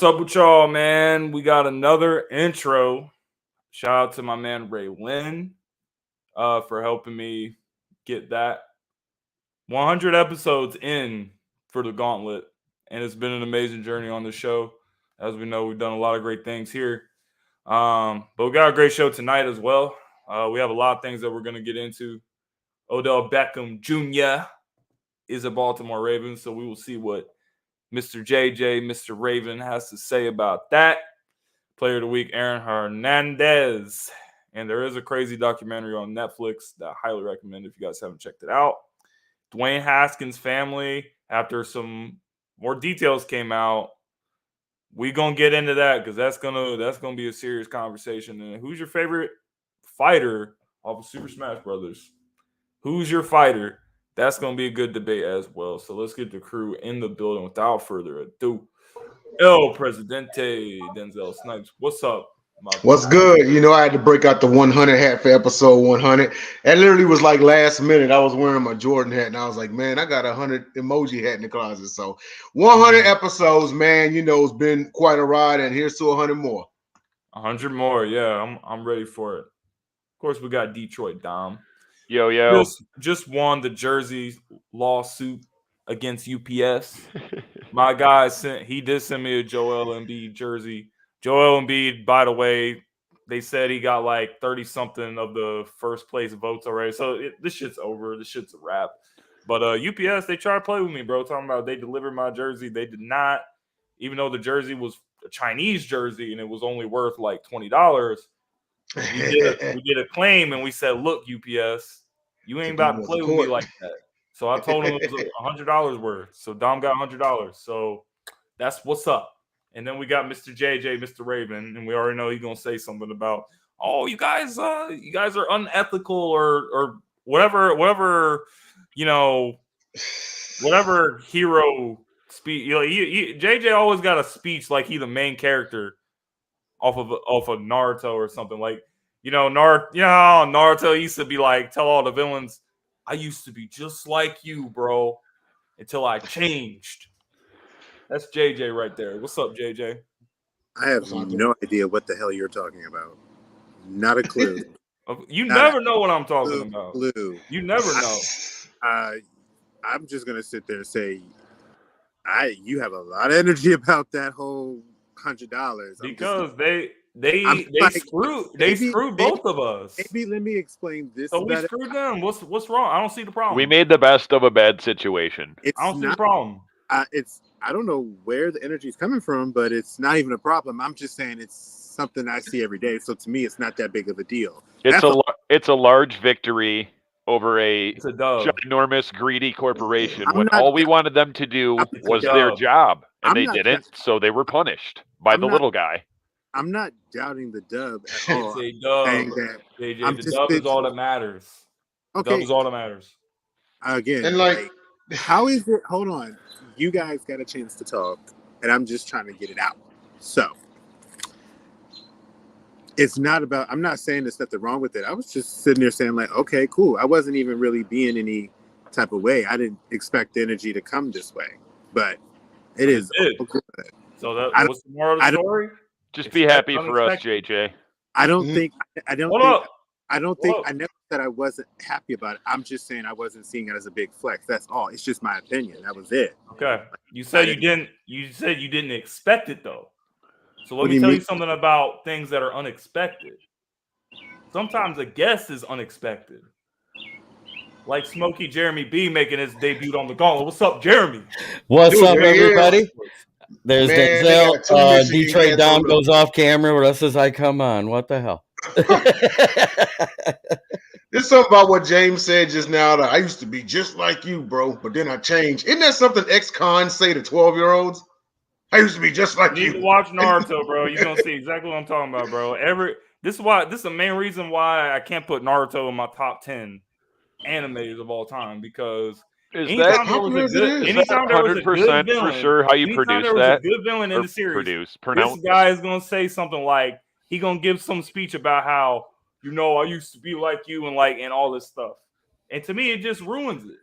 What's up with y'all, man? We got another intro. Shout out to my man Ray Lynn for helping me get that 100 episodes in for the Gauntlet. And it's been an amazing journey on the show. As we know, we've done a lot of great things here. But we got a great show tonight as well. We have a lot of things that we're going to get into. Odell Beckham Jr. is a Baltimore Raven, so we will see what Mr. JJ, Mr. Raven has to say about that. Player of the Week, Aaron Hernandez. And there is a crazy documentary on Netflix that I highly recommend if you guys haven't checked it out. Dwayne Haskins' family, after some more details came out, we going to get into that because that's gonna be a serious conversation. And who's your favorite fighter off of Super Smash Brothers? Who's your fighter? That's going to be a good debate as well. So let's get the crew in the building without further ado. El Presidente, Denzel Snipes. What's up, my What's good? You know, I had to break out the 100 hat for episode 100. That literally was like last minute. I was wearing my Jordan hat, and I was like, man, I got 100 emoji hat in the closet. So 100 episodes, man, you know, it's been quite a ride, and here's to 100 more. 100 more, yeah. I'm ready for it. Of course, we got Detroit Dom. Yo. Just won the Jersey lawsuit against UPS. My guy did send me a Joel Embiid jersey. Joel Embiid, by the way, they said he got like 30-something of the first place votes already. So this shit's over. This shit's a wrap. But UPS, they tried to play with me, bro. Talking about they delivered my jersey. They did not. Even though the jersey was a Chinese jersey and it was only worth like $20, we did a claim and we said, look, UPS, you ain't about to play with me like that. So I told him it was $100 worth. So Dom got $100. So that's what's up. And then we got Mr. JJ, Mr. Raven, and we already know he's gonna say something about, oh, you guys are unethical or whatever, you know, whatever hero speech. You know, JJ always got a speech like he the main character off of Naruto or something. Like, you know, Naruto used to be like, tell all the villains, I used to be just like you, bro, until I changed. That's JJ right there. What's up, JJ? I have no idea what the hell you're talking about. Not a clue. You never know what I'm talking about. Clue. You never know. I'm just gonna sit there and say, you have a lot of energy about that whole $100 because they screwed both of us. Maybe let me explain this. So we screwed them. What's wrong? I don't see the problem. We made the best of a bad situation. I don't see the problem. I don't know where the energy is coming from, but it's not even a problem. I'm just saying it's something I see every day. So to me, it's not that big of a deal. It's a large victory over a dub. Ginormous, greedy corporation when all we wanted them to do was their job, and they didn't, so they were punished by the little guy. I'm not doubting the dub at all. It's a dub. JJ, the dub is all that matters. Okay. The dub is all that matters. Again, and how is it? Hold on. You guys got a chance to talk, and I'm just trying to get it out. So, it's not about, I'm not saying there's nothing wrong with it. I was just sitting there saying, like, okay, cool. I wasn't even really being any type of way. I didn't expect the energy to come this way, but it is. So, what's the moral of the story? Just be happy for us, JJ. I never said I wasn't happy about it. I'm just saying I wasn't seeing it as a big flex. That's all. It's just my opinion. That was it. Okay. You said you didn't expect it though. So let me tell you something about things that are unexpected. Sometimes a guest is unexpected. Like Smokey Jeremy B making his debut on the Gauntlet. What's up, Jeremy? What's up, everybody? There's Denzel. Detroit Dom goes off camera. What else says I come on? What the hell? There's something about what James said just now that I used to be just like you, bro, but then I changed. Isn't that something ex-cons say to 12-year-olds? I used to be just like you. You need to watch Naruto, bro. You're gonna see exactly what I'm talking about, bro. This is the main reason why I can't put Naruto in my top 10 animators of all time, because anytime there was a good villain, for sure how you produce that? A good villain in the series. This guy is gonna say something like, he gonna give some speech about how, you know, I used to be like you and all this stuff. And to me, it just ruins it.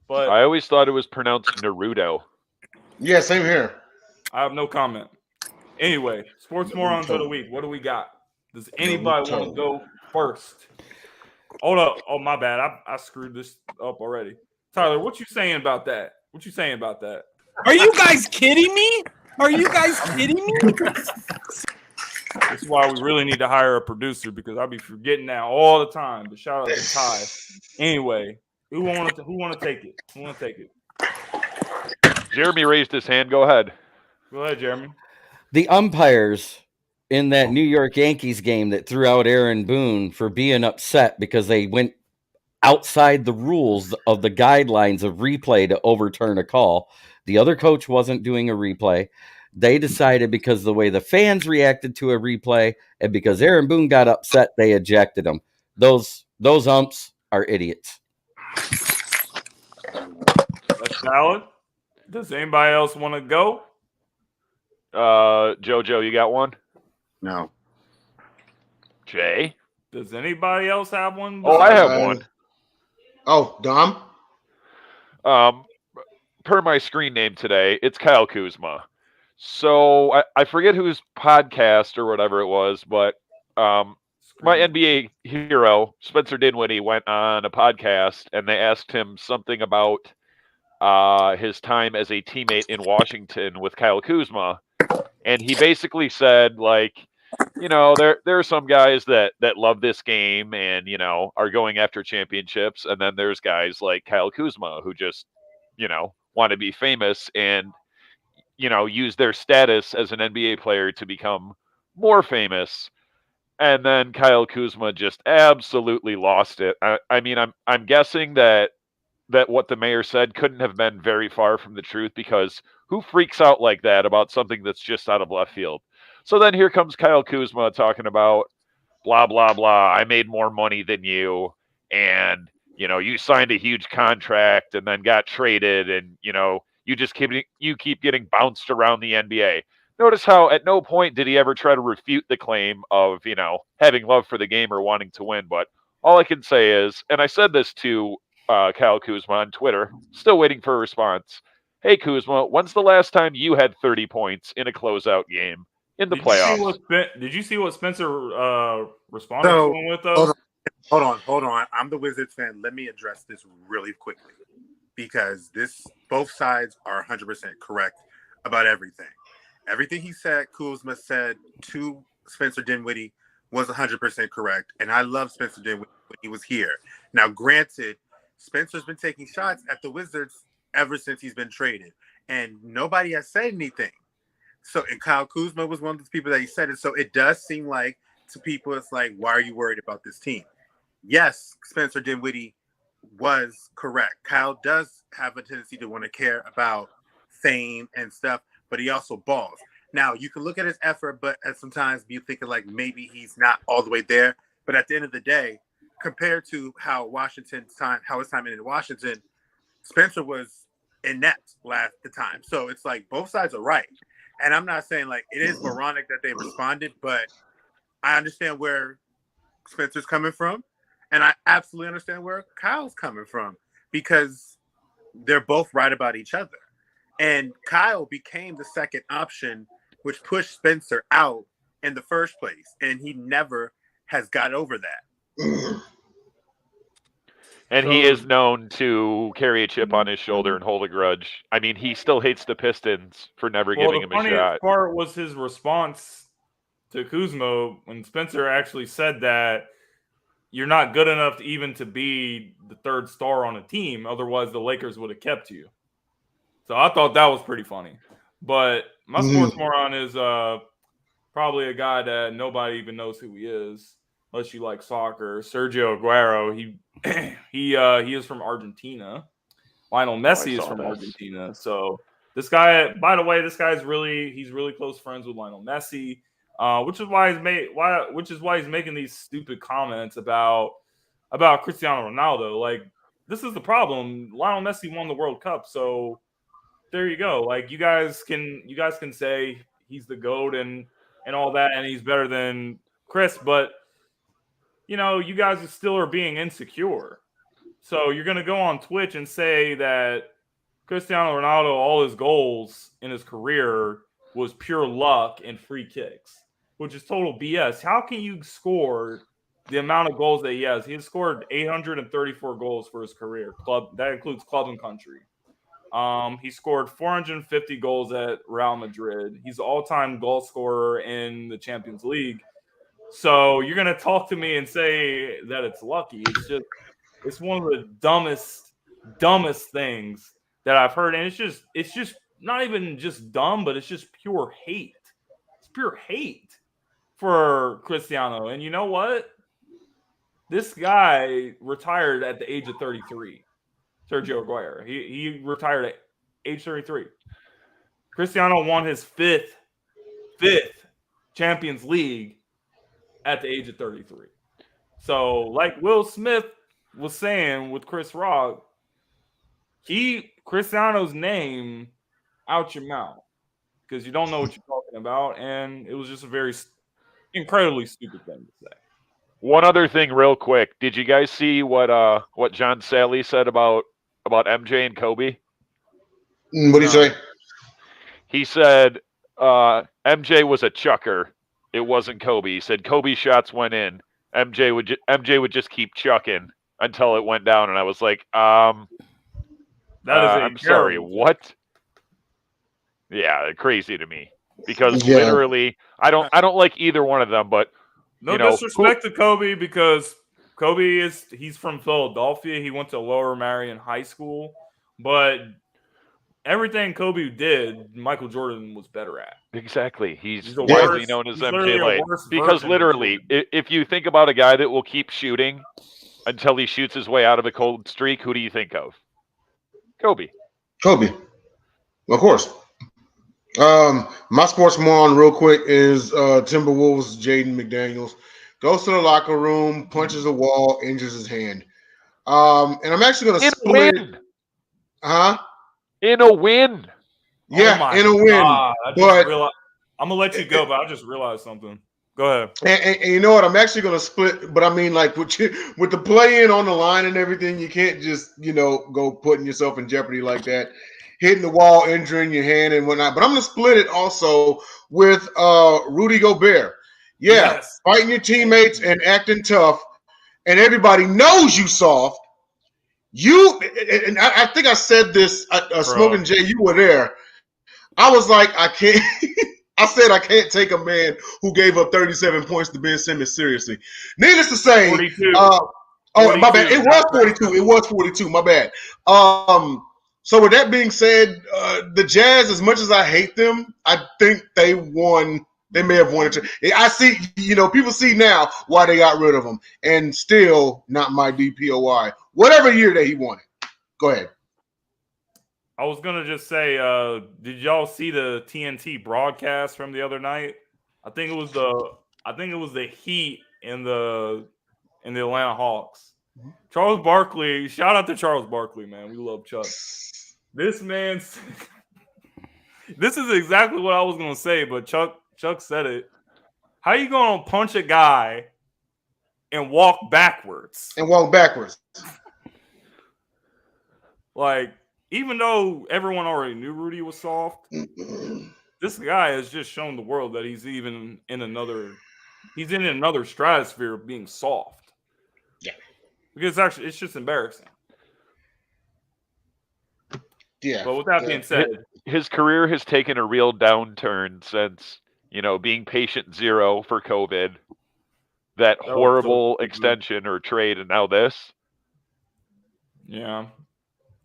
But I always thought it was pronounced Naruto. Yeah, same here. I have no comment. Anyway, sports morons of the week. What do we got? Does anybody want to go first? Hold up. Oh, my bad. I screwed this up already. Tyler, what you saying about that? What you saying about that? Are you guys kidding me? Are you guys kidding me? This is why we really need to hire a producer because I'll be forgetting that all the time. But shout out to Ty. Anyway, who want to take it? Who want to take it? Jeremy raised his hand. Go ahead. Go ahead, Jeremy. The umpires in that New York Yankees game that threw out Aaron Boone for being upset because they went outside the rules of the guidelines of replay to overturn a call. The other coach wasn't doing a replay. They decided because of the way the fans reacted to a replay and because Aaron Boone got upset, they ejected him. Those umps are idiots. That's valid. Does anybody else want to go? Jojo, you got one? No. Jay? Does anybody else have one? Oh, I have one. Oh, Dom? Per my screen name today, it's Kyle Kuzma. So I forget whose podcast or whatever it was, but my NBA hero, Spencer Dinwiddie, went on a podcast and they asked him something about his time as a teammate in Washington with Kyle Kuzma. And he basically said, like, you know, there are some guys that love this game and, you know, are going after championships. And then there's guys like Kyle Kuzma who just, you know, want to be famous and, you know, use their status as an NBA player to become more famous. And then Kyle Kuzma just absolutely lost it. I mean, I'm guessing that what the mayor said couldn't have been very far from the truth because who freaks out like that about something that's just out of left field? So then here comes Kyle Kuzma talking about blah, blah, blah. I made more money than you. And, you know, you signed a huge contract and then got traded and, you know, you keep getting bounced around the NBA. Notice how at no point did he ever try to refute the claim of, you know, having love for the game or wanting to win. But all I can say is, and I said this to Kyle Kuzma on Twitter, still waiting for a response. Hey, Kuzma, when's the last time you had 30 points in a closeout game in the playoffs? Did you see what Spencer responded to him with, though? Hold on. I'm the Wizards fan. Let me address this really quickly because both sides are 100% correct about everything. Everything he said, Kuzma said to Spencer Dinwiddie was 100% correct. And I love Spencer Dinwiddie when he was here. Now, granted, Spencer's been taking shots at the Wizards ever since he's been traded. And nobody has said anything. So, and Kyle Kuzma was one of the people that he said it. So it does seem like to people, it's like, why are you worried about this team? Yes, Spencer Dinwiddie was correct. Kyle does have a tendency to want to care about fame and stuff, but he also balls. Now, you can look at his effort, but at sometimes be thinking like maybe he's not all the way there. But at the end of the day, compared to how his time in Washington, Spencer was inept the time. So it's like both sides are right. And I'm not saying like it is moronic that they responded, but I understand where Spencer's coming from. And I absolutely understand where Kyle's coming from because they're both right about each other. And Kyle became the second option, which pushed Spencer out in the first place. And he never has got over that. And he is known to carry a chip on his shoulder and hold a grudge. I mean, he still hates the Pistons for never giving him a shot. The funniest part was his response to Kuzma when Spencer actually said that you're not good enough to be the third star on a team. Otherwise, the Lakers would have kept you. So I thought that was pretty funny. But my sports moron is probably a guy that nobody even knows who he is, unless you like soccer. Sergio Aguero. He is from Argentina. Lionel Messi is from Argentina. So this guy, by the way, he's really close friends with Lionel Messi, which is why he's making these stupid comments about Cristiano Ronaldo. Like, this is the problem. Lionel Messi won the World Cup, so there you go. Like, you guys can say he's the GOAT and all that, and he's better than Chris, but you know, you guys still are being insecure. So you're going to go on Twitch and say that Cristiano Ronaldo, all his goals in his career was pure luck and free kicks, which is total BS. How can you score the amount of goals that he has? He has scored 834 goals for his career. That includes club and country. He scored 450 goals at Real Madrid. He's the all-time goal scorer in the Champions League. So you're gonna talk to me and say that it's lucky. It's one of the dumbest things that I've heard, and it's just not even just dumb, but it's just pure hate. It's pure hate for Cristiano. And you know what? This guy retired at the age of 33. Sergio Aguero. He retired at age 33. Cristiano won his fifth Champions League at the age of 33. So, like Will Smith was saying with Chris Rock, Cristiano's name out your mouth because you don't know what you're talking about, and it was just a very incredibly stupid thing to say. One other thing, real quick, did you guys see what John Sally said about MJ and Kobe? What did he say? He said MJ was a chucker. It wasn't Kobe. He said Kobe's shots went in. MJ would just keep chucking until it went down, and I was like, I'm sorry, what? Yeah, crazy to me because literally, I don't like either one of them, but no disrespect to Kobe because Kobe he's from Philadelphia. He went to Lower Marion High School, but everything Kobe did, Michael Jordan was better at. Exactly. He's widely known as MJ Lane. Because literally, if you think about a guy that will keep shooting until he shoots his way out of a cold streak, who do you think of? Kobe. Of course. My sports moron real quick is Timberwolves Jaden McDaniels goes to the locker room, punches a wall, injures his hand. And I'm actually going to split it. Huh? In a win. Yeah, in a win. I'm gonna let you go, but I just realized something. Go ahead. And you know what? I'm actually gonna split, but I mean, like with the play-in on the line and everything, you can't just go putting yourself in jeopardy like that, hitting the wall, injuring your hand and whatnot. But I'm gonna split it also with Rudy Gobert. Yeah, yes. Fighting your teammates and acting tough, and everybody knows you soft. I think I said this. Smoking Jay, you were there. I was like, I can't. I said I can't take a man who gave up 37 points to Ben Simmons seriously. Needless to say, 42. 42. My bad. It was 42. It was 42. My bad. So with that being said, the Jazz, as much as I hate them, I think they won. They may have won it. I see, people see now why they got rid of him, and still not my DPOY. Whatever year that he won it. Go ahead. I was gonna just say, did y'all see the TNT broadcast from the other night? I think it was the Heat and the Atlanta Hawks. Charles Barkley, shout out to Charles Barkley, man. We love Chuck. This man, this is exactly what I was gonna say, but Chuck said it. How you gonna punch a guy and walk backwards? Like, even though everyone already knew Rudy was soft, this guy has just shown the world that he's even in another stratosphere of being soft. Yeah. Because actually, it's just embarrassing. Yeah. But with that being said, his career has taken a real downturn since, being patient zero for COVID, that horrible extension or trade, and now this. Yeah.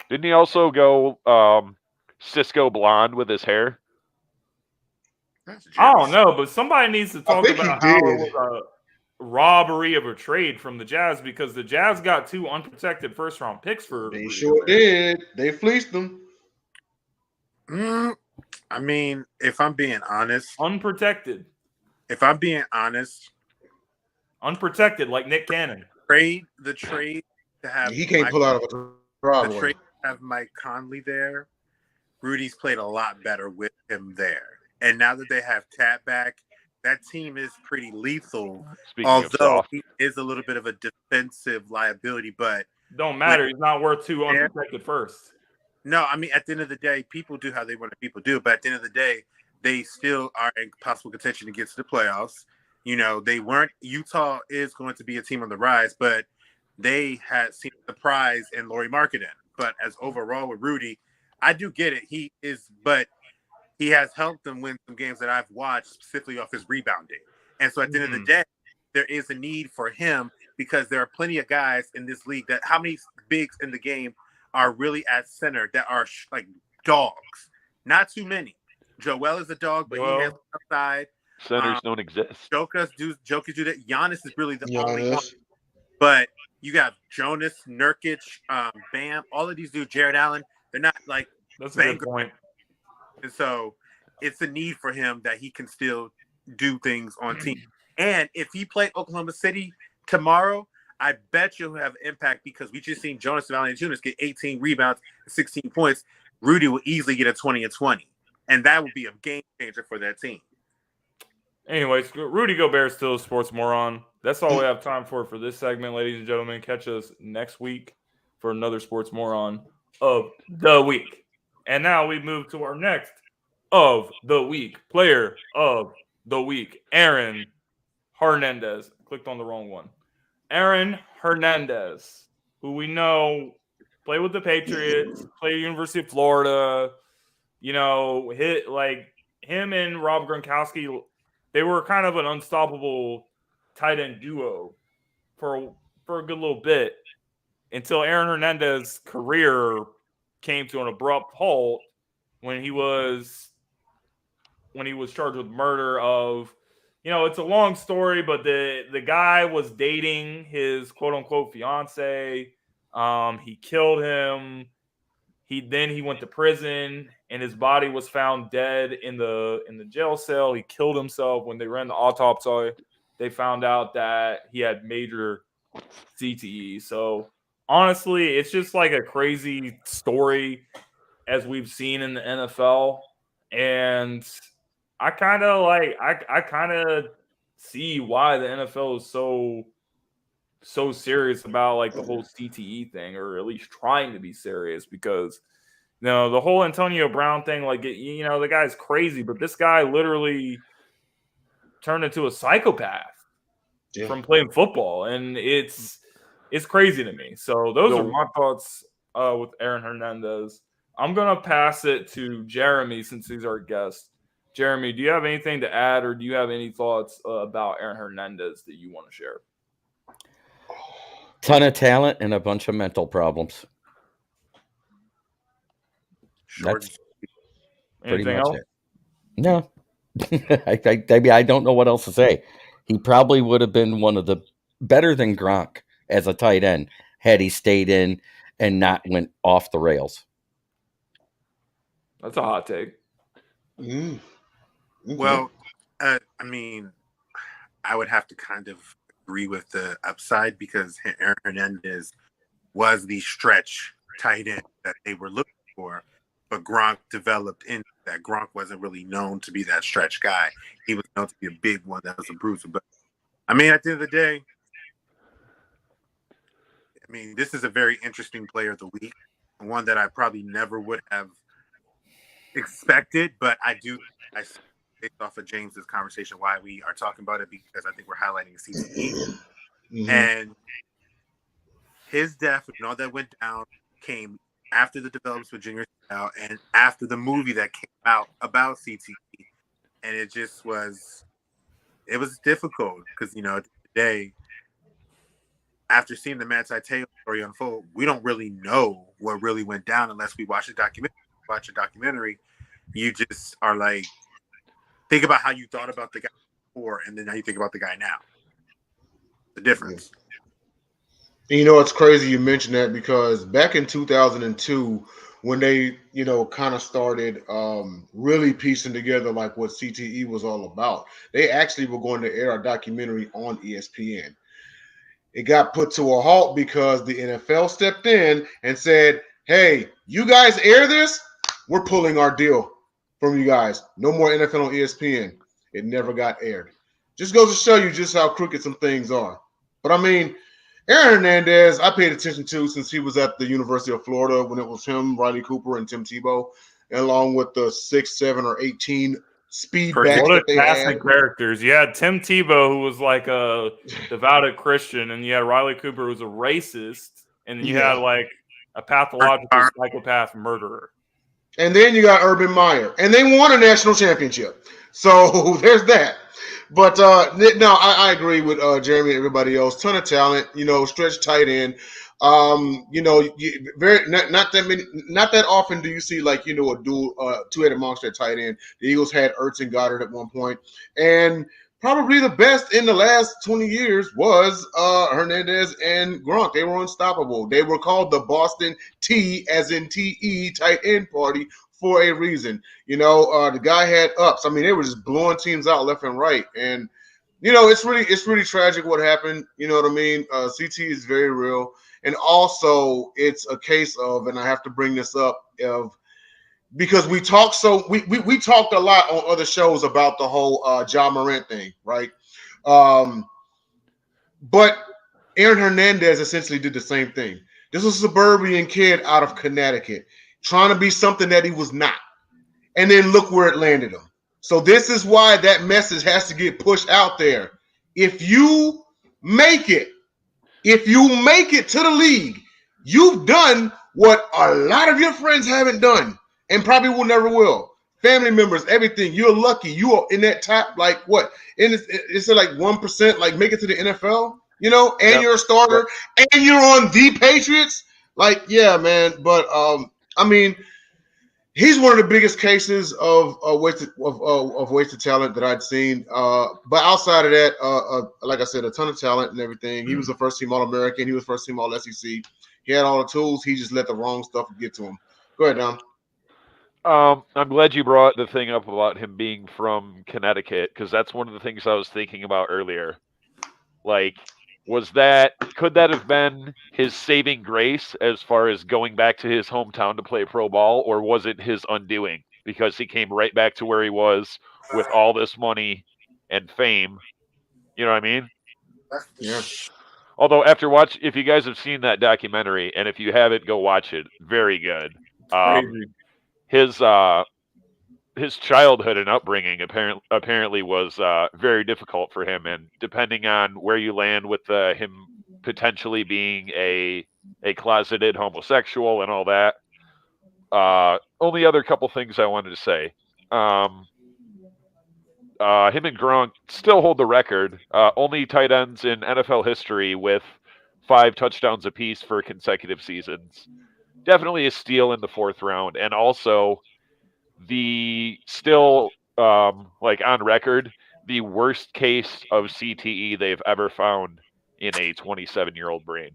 Didn't he also go Cisco blonde with his hair? I don't know, but somebody needs to talk about how it was a robbery of a trade from the Jazz, because the Jazz got 2 unprotected first-round picks for. They sure did. They fleeced them. I mean, if I'm being honest, unprotected. If I'm being honest, unprotected like Nick Cannon. The trade to have he can't pull out of a driveway. The trade to have Mike Conley there. Rudy's played a lot better with him there, and now that they have Cat back, that team is pretty lethal. Although he is a little bit of a defensive liability, but don't matter. He's not worth 2 unprotected first. No, I mean, at the end of the day, people do how they want to people do. But at the end of the day, they still are in possible contention to get to the playoffs. You know, they weren't. Utah is going to be a team on the rise, but they had seen the prize in Lauri Markkanen. But as overall with Rudy, I do get it. But he has helped them win some games that I've watched specifically off his rebounding. And so at the end of the day, there is a need for him because there are plenty of guys in this league that how many bigs in the game are really at center that are like dogs? Not too many. Joel is a dog, but he has outside. Centers don't exist. Jokic do that. Giannis is really the only one. But you got Jonas, Nurkic, Bam, all of these dudes, Jared Allen. They're not like that's a good point. And so it's a need for him that he can still do things on team. And if he played Oklahoma City tomorrow, I bet you'll have impact because we just seen Jonas Valanciunas get 18 rebounds and 16 points. Rudy will easily get a 20 and 20. And that would be a game changer for that team. Anyways, Rudy Gobert is still a sports moron. That's all we have time for this segment, ladies and gentlemen. Catch us next week for another sports moron of the week. And now we move to our next of the week, player of the week, Aaron Hernandez. Clicked on the wrong one. Aaron Hernandez, who we know played with the Patriots, played at the University of Florida, hit like him and Rob Gronkowski. They were kind of an unstoppable tight end duo for a good little bit until Aaron Hernandez's career came to an abrupt halt when he was charged with murder of, it's a long story, but the guy was dating his quote unquote fiance. He killed him. He went to prison and his body was found dead in the jail cell. He killed himself. When they ran the autopsy, they found out that he had major CTE. So honestly, it's just like a crazy story as we've seen in the NFL. And I kind of see why the NFL is so serious about like the whole CTE thing, or at least trying to be serious, because the whole Antonio Brown thing, like the guy's crazy, but this guy literally turned into a psychopath from playing football, and it's crazy to me. So those are my thoughts with Aaron Hernandez. I'm gonna pass it to Jeremy since he's our guest. Jeremy, do you have anything to add, or do you have any thoughts about Aaron Hernandez that you want to share? Ton of talent and a bunch of mental problems. That's pretty much it. No. I don't know what else to say. He probably would have been one of the better than Gronk as a tight end had he stayed in and not went off the rails. That's a hot take. Mm. Well, I mean, I would have to kind of agree with the upside because Aaron Hernandez was the stretch tight end that they were looking for, but Gronk developed into that. Gronk wasn't really known to be that stretch guy. He was known to be a big one that was a bruiser. But I mean, at the end of the day, this is a very interesting player of the week, one that I probably never would have expected, but I based off of James's conversation why we are talking about it, because I think we're highlighting CTE. And his death and all that went down came after the developments with Junior Seau and after the movie that came out about CTE. And it was difficult because, at the end of the day, after seeing the Manti Te'o story unfold, we don't really know what really went down unless we watch a documentary. You just are like, think about how you thought about the guy before and then how you think about the guy now. The difference. And it's crazy you mentioned that, because back in 2002, when they, kind of started really piecing together like what CTE was all about, they actually were going to air a documentary on ESPN. It got put to a halt because the NFL stepped in and said, hey, you guys air this? We're pulling our deal from you guys. No more NFL on ESPN. It never got aired. Just goes to show you just how crooked some things are. But Aaron Hernandez, I paid attention to since he was at the University of Florida when it was him, Riley Cooper, and Tim Tebow, along with the 6, 7, or 18 speed Perfect. backs What a that they cast had. of characters. You had Tim Tebow, who was like a devout Christian, and you had Riley Cooper, who was a racist, and you had like a pathological psychopath murderer. And then you got Urban Meyer, and they won a national championship. So there's that. But no, I agree with Jeremy and everybody else. Ton of talent, stretch tight end. Not that often do you see like a dual two-headed monster at tight end. The Eagles had Ertz and Goddard at one point, and probably the best in the last 20 years was Hernandez and Gronk. They were unstoppable. They were called the Boston T, as in TE, tight end party for a reason. The guy had ups. I mean, they were just blowing teams out left and right. And, it's really tragic what happened. You know what I mean? CT is very real. And also it's a case of, and I have to bring this up, because we talked we talked a lot on other shows about the whole Ja Morant thing, right? But Aaron Hernandez essentially did the same thing. This was a suburban kid out of Connecticut trying to be something that he was not. And then look where it landed him. So this is why that message has to get pushed out there. If you make it to the league, you've done what a lot of your friends haven't done and probably will never will. Family members, everything. You're lucky. You are in that top, like what? It's like 1%, like make it to the NFL, and you're a starter and you're on the Patriots. Like, yeah, man. But I mean, he's one of the biggest cases of wasted talent that I'd seen. But outside of that, like I said, a ton of talent and everything. He was a first-team All-American. He was first-team All-SEC. He had all the tools. He just let the wrong stuff get to him. Go ahead, Dom. I'm glad you brought the thing up about him being from Connecticut, because that's one of the things I was thinking about earlier. Like, could that have been his saving grace as far as going back to his hometown to play pro ball, or was it his undoing because he came right back to where he was with all this money and fame? You know what I mean? Yeah. Although if you guys have seen that documentary, and if you haven't, go watch it. Very good. Crazy. His childhood and upbringing apparently was very difficult for him, and depending on where you land with him potentially being a closeted homosexual and all that. Only other couple things I wanted to say. Him and Gronk still hold the record. Only tight ends in NFL history with 5 touchdowns apiece for consecutive seasons. Definitely a steal in the 4th round, and also the still like on record, the worst case of CTE they've ever found in a 27-year-old brain.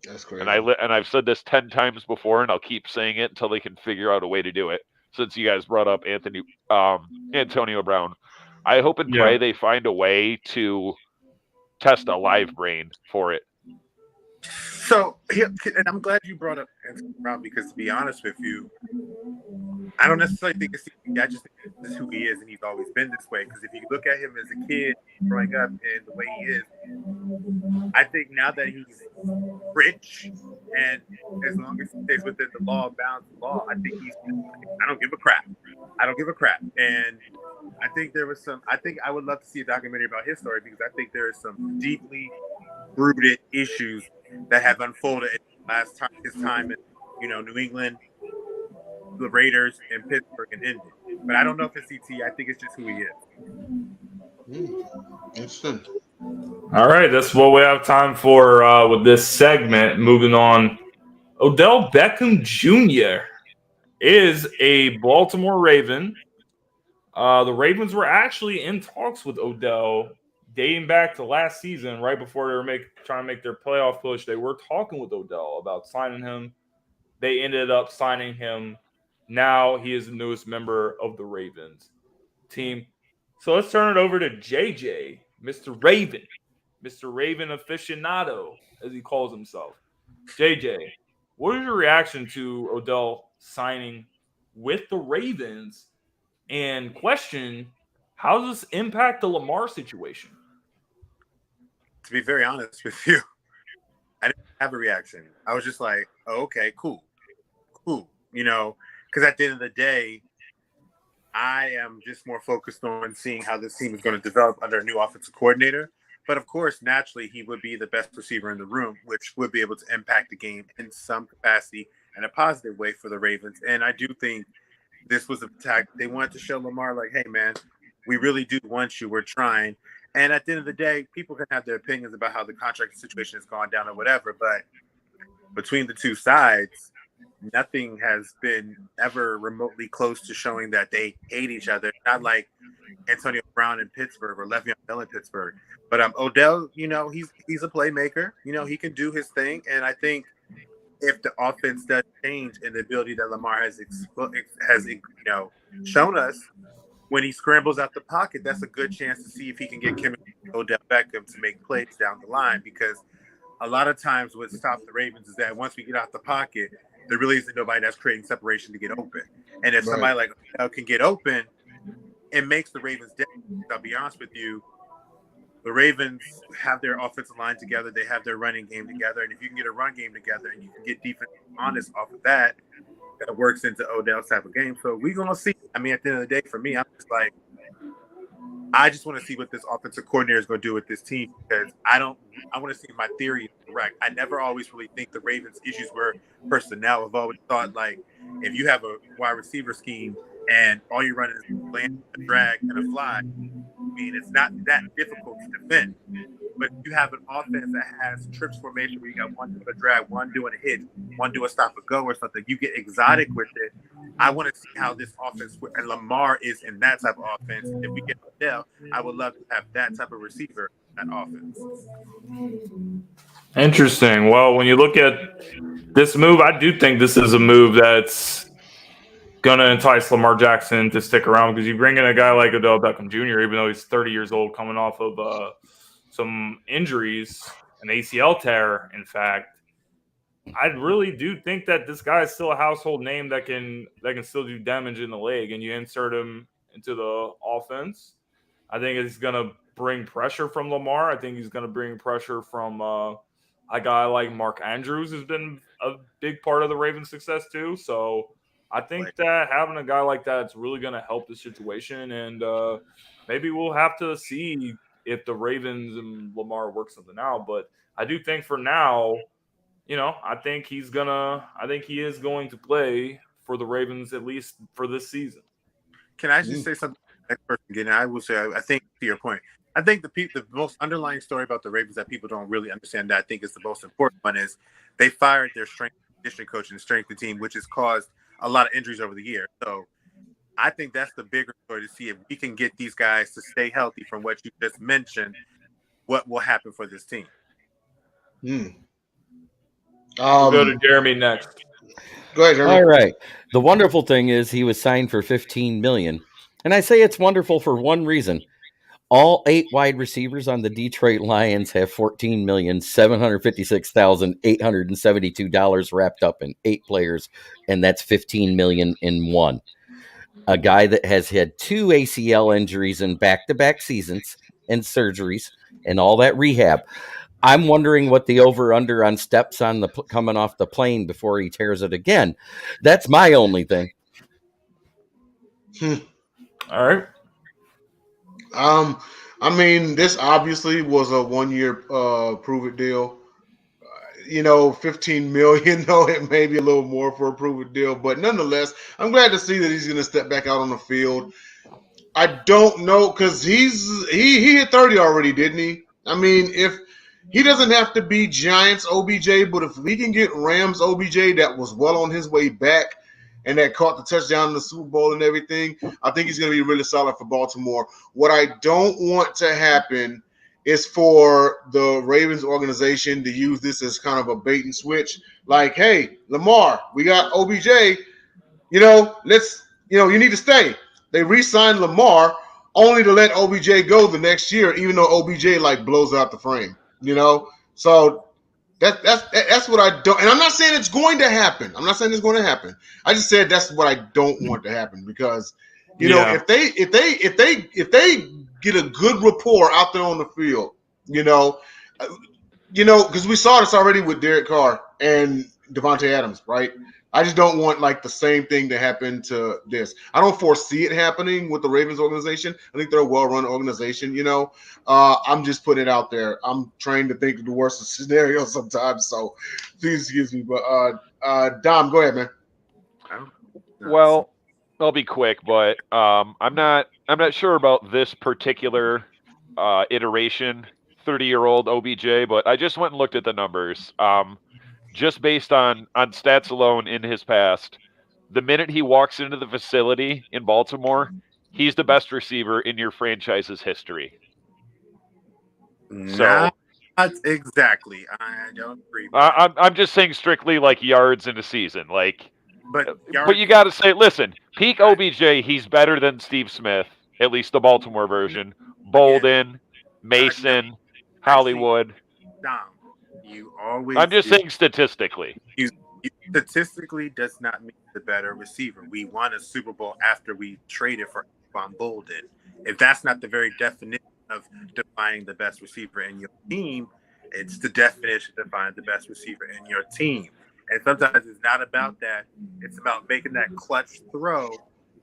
That's crazy. And I've said this 10 times before, and I'll keep saying it until they can figure out a way to do it. Since you guys brought up Antonio Brown, I hope and pray they find a way to test a live brain for it. So, and I'm glad you brought up Antonio Brown, because to be honest with you, I don't necessarily think it's CTE. I just think this is who he is, and he's always been this way. Because if you look at him as a kid growing up and the way he is, I think now that he's rich, and as long as he stays within the law, bounds the law, I think I don't give a crap. I don't give a crap. And I think I would love to see a documentary about his story, because I think there are some deeply rooted issues that have unfolded in his time in New England, the Raiders, and Pittsburgh, and Indy. But I don't know if it's CT. I think it's just who he is. Interesting. All right, that's what we have time for with this segment. Moving on, Odell Beckham Jr. is a Baltimore Raven. The Ravens were actually in talks with Odell dating back to last season, right before they were trying to make their playoff push. They were talking with Odell about signing him. They ended up signing him. Now he is the newest member of the Ravens team. So let's turn it over to JJ, Mr. Raven aficionado, as he calls himself. JJ, what is your reaction to Odell signing with the Ravens? And question, how does this impact the Lamar situation? To be very honest with you, I didn't have a reaction. I was just like, oh, okay, cool. Because at the end of the day, I am just more focused on seeing how this team is going to develop under a new offensive coordinator. But of course, naturally, he would be the best receiver in the room, which would be able to impact the game in some capacity in a positive way for the Ravens. And I do think this was a attack. They wanted to show Lamar, like, hey, man, we really do want you. We're trying. And at the end of the day, people can have their opinions about how the contract situation has gone down or whatever. But between the two sides, nothing has been ever remotely close to showing that they hate each other. Not like Antonio Brown in Pittsburgh or Le'Veon Bell in Pittsburgh. But Odell, he's a playmaker. He can do his thing. And I think if the offense does change and the ability that Lamar has shown us, when he scrambles out the pocket, that's a good chance to see if he can get Odell Beckham to make plays down the line. Because a lot of times what stops the Ravens is that once we get out the pocket, there really isn't nobody that's creating separation to get open. And if somebody like Odell can get open, it makes the Ravens different. I'll be honest with you. The Ravens have their offensive line together. They have their running game together. And if you can get a run game together and you can get defense honest off of that, that works into Odell's type of game. So we're going to see. I mean, at the end of the day, for me, I'm just like, I just want to see what this offensive coordinator is going to do with this team, because I want to see if my theory is correct. I never always really think the Ravens' issues were personnel. I've always thought, like, if you have a wide receiver scheme and all you're running is land, a drag, and a fly, I mean, it's not that difficult to defend. But you have an offense that has trips formation where you got one doing a drag, one doing a hit, one doing a stop and go or something. You get exotic with it. I want to see how this offense, and Lamar is in that type of offense. If we get Odell, I would love to have that type of receiver in that offense. Interesting. Well, when you look at this move, I do think this is a move that's going to entice Lamar Jackson to stick around, because you bring in a guy like Odell Beckham Jr., even though he's 30 years old, coming off of some injuries, an ACL tear, in fact. I really do think that this guy is still a household name that can still do damage in the league, and you insert him into the offense. I think it's going to bring pressure from Lamar. I think he's going to bring pressure from a guy like Mark Andrews, who's been a big part of the Ravens' success too. So I think that having a guy like that is really going to help the situation, and maybe we'll have to see if the Ravens and Lamar work something out. But I do think for now, I think he is going to play for the Ravens, at least for this season. Can I just say something? Next person again, I will say, I think to your point, I think the most underlying story about the Ravens that people don't really understand, that I think is the most important one, is they fired their strength and conditioning coach and strength team, which has caused a lot of injuries over the year. So I think that's the bigger story, to see if we can get these guys to stay healthy. From what you just mentioned, what will happen for this team? We'll go to Jeremy next. Go ahead, Jeremy. All right. The wonderful thing is he was signed for $15 million. And I say it's wonderful for one reason. All 8 wide receivers on the Detroit Lions have $14,756,872 wrapped up in 8 players, and that's $15 million in one. A guy that has had 2 ACL injuries in back-to-back seasons and surgeries and all that rehab. I'm wondering what the over-under on steps on the coming off the plane before he tears it again. That's my only thing. All right. I mean, this obviously was a 1-year prove-it deal. 15 million, though, it may be a little more for a prove-it deal. But nonetheless, I'm glad to see that he's going to step back out on the field. I don't know, because he hit 30 already, didn't he? I mean, if he doesn't have to be Giants OBJ, but if we can get Rams OBJ that was well on his way back and that caught the touchdown in the Super Bowl and everything, I think he's going to be really solid for Baltimore. What I don't want to happen is for the Ravens organization to use this as kind of a bait and switch. Like, hey, Lamar, we got OBJ, you need to stay. They re-signed Lamar only to let OBJ go the next year, even though OBJ blows out the frame. So that's what I don't. And I'm not saying it's going to happen. I just said that's what I don't want to happen, because if they get a good rapport out there on the field, because we saw this already with Derek Carr and Devontae Adams, right? I just don't want like the same thing to happen to this. I don't foresee it happening with the Ravens organization. I think they're a well-run organization. I'm just putting it out there. I'm trained to think of the worst scenario sometimes. So please excuse me. But Dom, go ahead, man. Well, I'll be quick, but I'm not sure about this particular iteration, 30-year-old OBJ, but I just went and looked at the numbers. Just based on stats alone in his past, the minute he walks into the facility in Baltimore, he's the best receiver in your franchise's history. Not exactly. I don't agree. I'm just saying strictly like yards in a season, like. But you got to say, listen, peak OBJ, he's better than Steve Smith, at least the Baltimore version. Bolden, Mason, Hollywood. Dom, you always. I'm just saying statistically. You statistically does not mean the better receiver. We won a Super Bowl after we traded for Von Bolden. If that's not the very definition of defining the best receiver in your team, it's the definition of defining the best receiver in your team. And sometimes it's not about that. It's about making that clutch throw,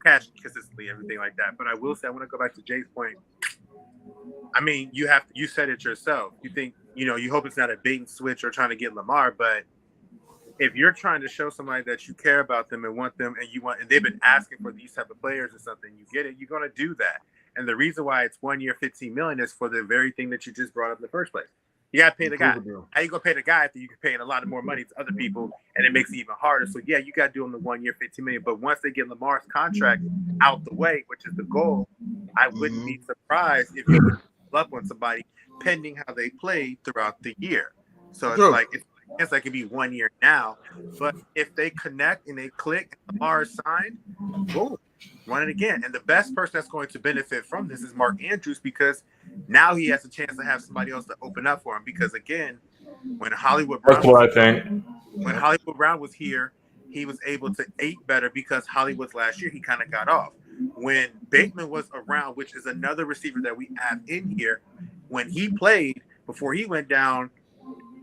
catch consistently, everything like that. But I will say, I want to go back to Jay's point. I mean, you said it yourself. You think, you hope it's not a bait and switch or trying to get Lamar. But if you're trying to show somebody that you care about them and want them and they've been asking for these type of players or something, you get it, you're going to do that. And the reason why it's 1 year, $15 million is for the very thing that you just brought up in the first place. You got to pay the guy. How you going to pay the guy after you can pay a lot more money to other people, and it makes it even harder? So, yeah, you got to do them the 1 year, $15 million. But once they get Lamar's contract out the way, which is the goal, I wouldn't be surprised if you would up on somebody pending how they played throughout the year. So it's like it'd be 1 year now. But if they connect and they click and Lamar is signed, boom, run it again. And the best person that's going to benefit from this is Mark Andrews, because now he has a chance to have somebody else to open up for him. Because again, when Hollywood Brown was here, he was able to eat better because Hollywood's last year he kind of got off. When Bateman was around, which is another receiver that we have in here, when he played before he went down,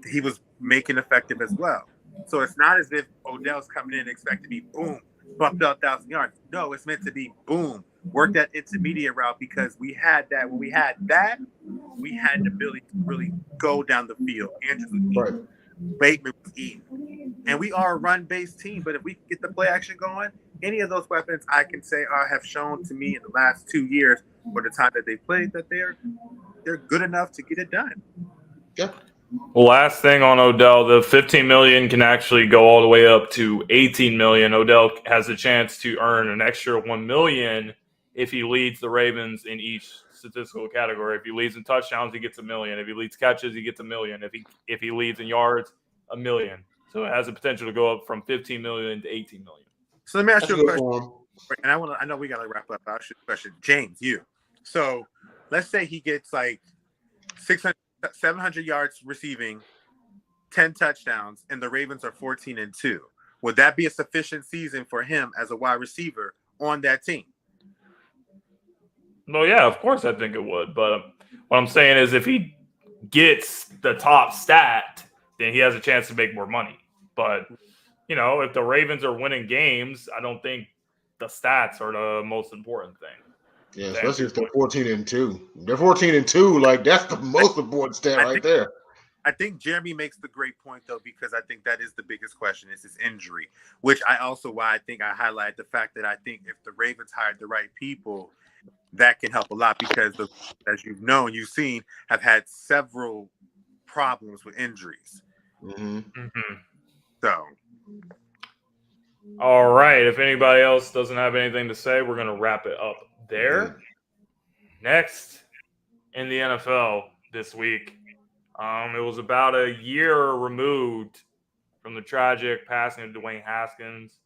he was making effective as well. So it's not as if Odell's coming in and expect to be boom, bumped out 1,000 yards. No, it's meant to be boom, work that intermediate route, because we had that. When we had that, we had the ability to really go down the field. Andrews was eating. Bateman was eating. And we are a run-based team, but if we get the play action going, any of those weapons I can say have shown to me in the last 2 years, or the time that they played, that they're good enough to get it done. Yeah. Well, last thing on Odell, the $15 million can actually go all the way up to $18 million. Odell has a chance to earn an extra $1 million if he leads the Ravens in each statistical category. If he leads in touchdowns, he gets $1 million. If he leads catches, he gets $1 million. If he leads in yards, $1 million. So it has the potential to go up from $15 million to $18 million. So let me ask you a question. And I know we got to wrap up. I'll ask you a question. James, you. So let's say he gets like 700 yards receiving, 10 touchdowns, and the Ravens are 14-2. Would that be a sufficient season for him as a wide receiver on that team? Well, yeah, of course I think it would. But what I'm saying is if he gets the top stat, then he has a chance to make more money. But, if the Ravens are winning games, I don't think the stats are the most important thing. Yeah, especially if they're 14-2. They're 14-2, like that's the most important stat there. I think Jeremy makes the great point though, because I think that is the biggest question is his injury, which I think I highlight the fact that I think if the Ravens hired the right people, that can help a lot, because as you've seen, have had several problems with injuries. Mm-hmm. Mm-hmm. So. All right. If anybody else doesn't have anything to say, we're going to wrap it up there. Next in the NFL this week, it was about a year removed from the tragic passing of Dwayne Haskins.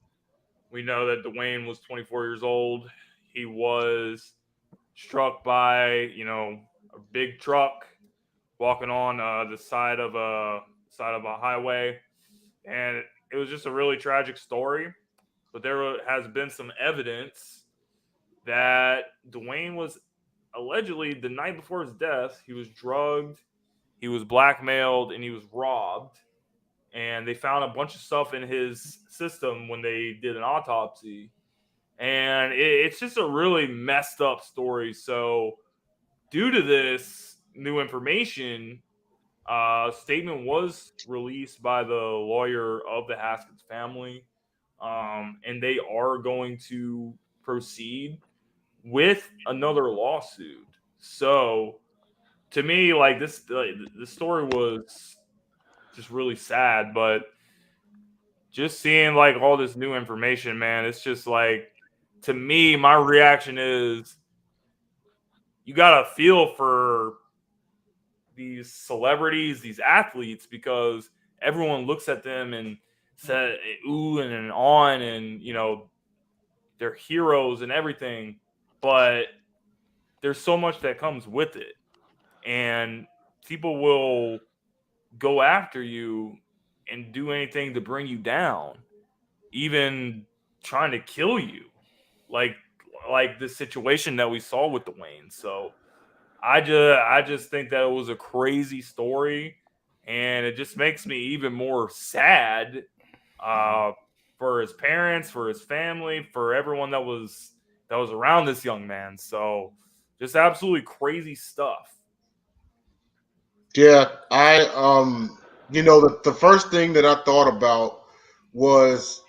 We know that Dwayne was 24 years old. He was struck by, a big truck walking on the side of a highway, and it was just a really tragic story. But there has been some evidence that Dwayne was allegedly, the night before his death, he was drugged, he was blackmailed, and he was robbed. and they found a bunch of stuff in his system when they did an autopsy. And it's just a really messed up story. So, due to this new information, statement was released by the lawyer of the Haskins family, and they are going to proceed with another lawsuit. So, to me, like this, the story was just really sad, but just seeing like all this new information, man, it's just like, to me, my reaction is you gotta feel for these celebrities, these athletes, because everyone looks at them and said ooh and on, and they're heroes and everything, but there's so much that comes with it, and people will go after you and do anything to bring you down, even trying to kill you, like the situation that we saw with the Wayne. So I just think that it was a crazy story, and it just makes me even more sad for his parents, for his family, for everyone that was around this young man. So just absolutely crazy stuff. Yeah, the first thing that I thought about was,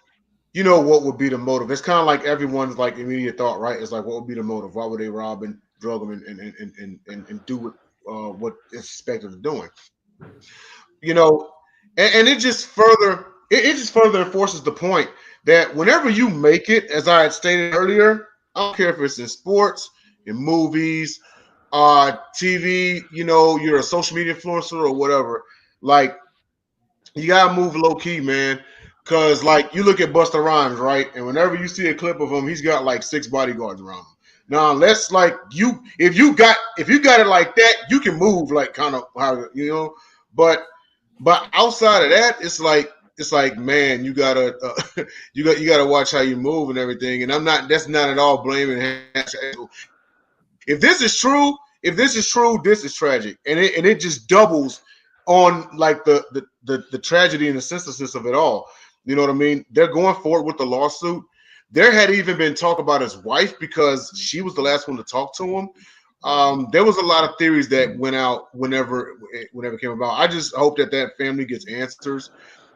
what would be the motive? It's kind of like everyone's like immediate thought, right? It's like, what would be the motive? Why would they rob and drug him and do what is expected of doing? And it just further enforces the point that whenever you make it, as I had stated earlier, I don't care if it's in sports, in movies, TV, you're a social media influencer or whatever. Like, you gotta move low key, man. Cause like you look at Busta Rhymes, right? And whenever you see a clip of him, he's got like 6 bodyguards around him. Now, unless like if you got it like that, you can move like kind of how But outside of that, it's like man, you gotta you gotta watch how you move and everything. And that's not at all blaming. If this is true, this is tragic, and it just doubles on like the tragedy and the senselessness of it all. You know what I mean? They're going forward with the lawsuit. There had even been talk about his wife because she was the last one to talk to him. There was a lot of theories that went out whenever it came about. I just hope that family gets answers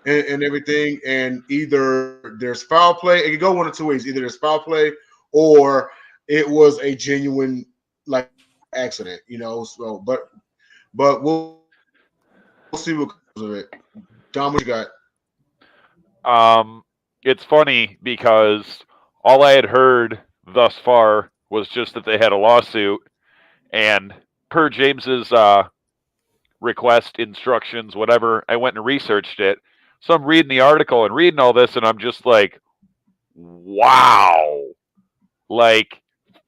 and everything. And either there's foul play. It could go one of two ways. Either there's foul play or it was a genuine like accident, So, but we'll see what comes of it. Dom, what you got? It's funny because all I had heard thus far was just that they had a lawsuit, and per James's request, instructions, whatever, I went and researched it. So I'm reading the article and reading all this, and I'm just like, wow. Like,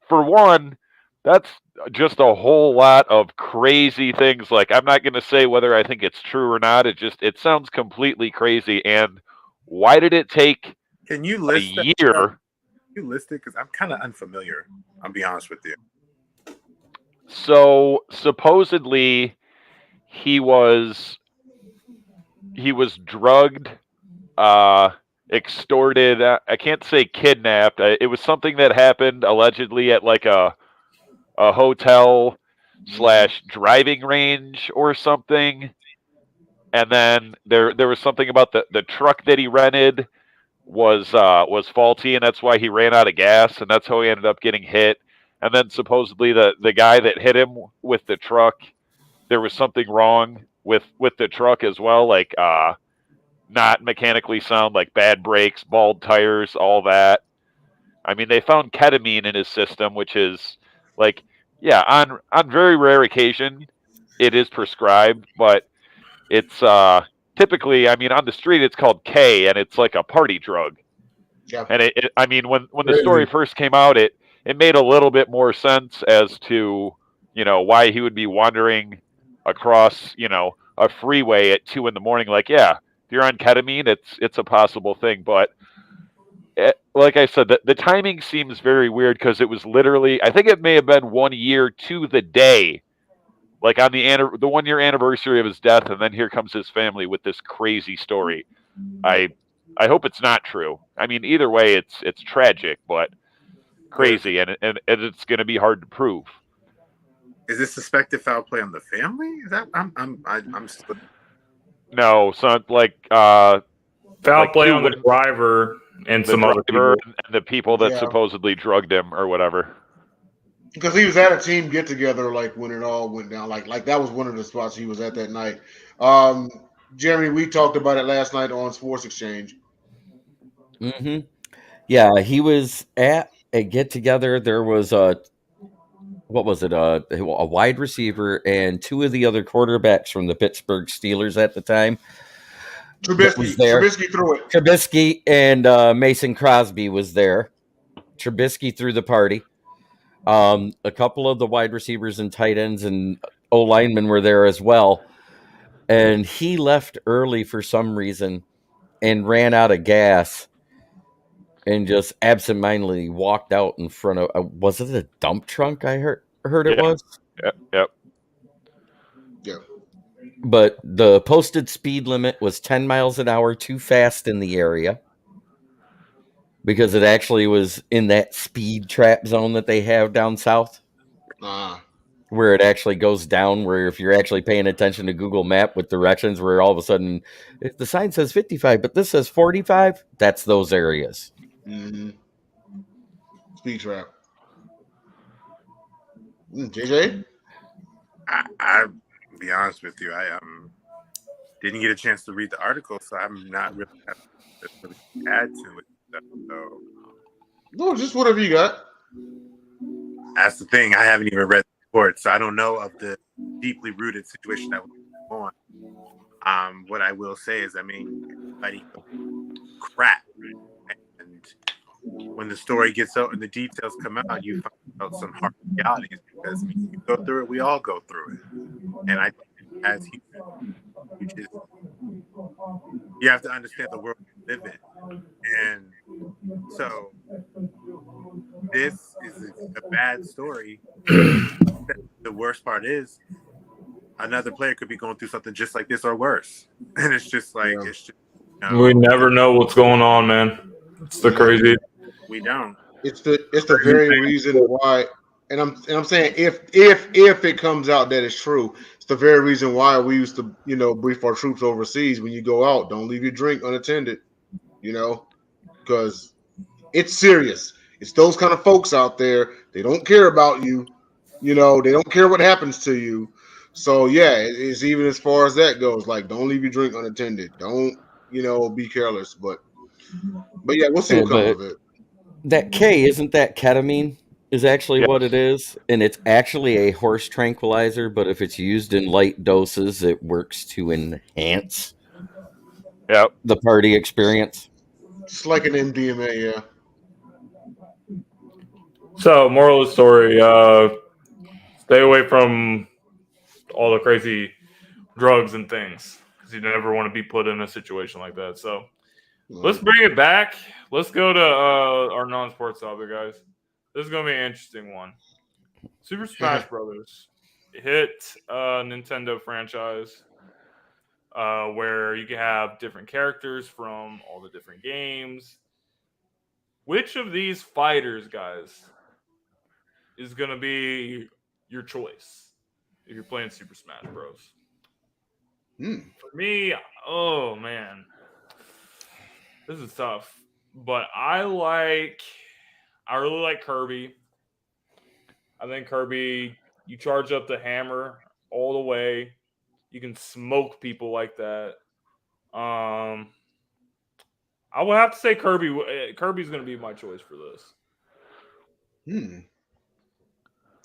for one, that's just a whole lot of crazy things. Like, I'm not going to say whether I think it's true or not. It sounds completely crazy. And why did it take Can you a list that? year? You list it because I'm kind of unfamiliar. I'll be honest with you. So supposedly he was drugged, extorted. I can't say kidnapped. It was something that happened allegedly at like a hotel / driving range or something. And then there was something about the truck that he rented was faulty, and that's why he ran out of gas, and that's how he ended up getting hit. And then supposedly the guy that hit him with the truck, there was something wrong with the truck as well, like not mechanically sound, like bad brakes, bald tires, all that. I mean, they found ketamine in his system, which is like, yeah, on very rare occasion, it is prescribed, but it's typically, I mean, on the street, it's called K, and it's like a party drug. Yeah. And I mean, when the story first came out, it made a little bit more sense as to, why he would be wandering across, a freeway at 2 a.m. Like, yeah, if you're on ketamine, it's a possible thing. But like I said, the timing seems very weird because it was literally, I think it may have been 1 year to the day like on the 1 year anniversary of his death, and then here comes his family with this crazy story. I hope it's not true. I mean, either way, it's tragic, but crazy, and it's going to be hard to prove. Is this suspected foul play on the family? Is that I'm still... No, so like Foul like play two on the women- driver and the some other driver people. and the people that Yeah. supposedly drugged him or whatever. Because he was at a team get together, like when it all went down. Like that was one of the spots he was at that night. Jeremy, we talked about it last night on Sports Exchange. Mm-hmm. Yeah, he was at a get together. There was a wide receiver and two of the other quarterbacks from the Pittsburgh Steelers at the time. that was there. Trubisky threw it. Trubisky and Mason Crosby was there. Trubisky threw the party. A couple of the wide receivers and tight ends and O linemen were there as well. And he left early for some reason and ran out of gas and just absentmindedly walked out in front of was it a dump trunk? I heard it was. Yep. Yeah. But the posted speed limit was 10 miles an hour too fast in the area because it actually was in that speed trap zone that they have down south where it actually goes down, where if you're actually paying attention to Google Map with directions, where all of a sudden if the sign says 55 but this says 45, that's those areas. Mm-hmm. Speed trap. JJ? I'll be honest with you. I didn't get a chance to read the article, so I'm not really add to it. So, No, just whatever you got. That's the thing. I haven't even read the report, so I don't know of the deeply rooted situation that was going on. What I will say is, I mean, everybody crap, and when the story gets out and the details come out, you find out some hard realities because you go through it, we all go through it, and I think as humans, you have to understand the world we live in, and so this is a bad story. The worst part is another player could be going through something just like this or worse, and it's just like it's just, we never know what's going on, man. It's the crazy. We don't. It's the very reason why, and I'm saying if it comes out that it's true, it's the very reason why we used to brief our troops overseas when you go out, don't leave your drink unattended, because it's serious. It's those kind of folks out there. They don't care about you, they don't care what happens to you. So yeah, it's even as far as that goes. Like, don't leave your drink unattended. Don't be careless. But yeah, we'll see what comes of it. That K, isn't that ketamine? Is actually what it is, and it's actually a horse tranquilizer. But if it's used in light doses, it works to enhance the party experience. Just like an MDMA, yeah. So, moral of the story: stay away from all the crazy drugs and things because you never want to be put in a situation like that. So. Let's bring it back. Let's go to our non-sports topic, guys. This is going to be an interesting one. Super Smash Brothers hit a Nintendo franchise where you can have different characters from all the different games. Which of these fighters, guys, is going to be your choice if you're playing Super Smash Bros? For me, oh, man. This is tough, but I really like Kirby. I think Kirby, you charge up the hammer all the way. You can smoke people like that. I would have to say Kirby. Kirby's going to be my choice for this.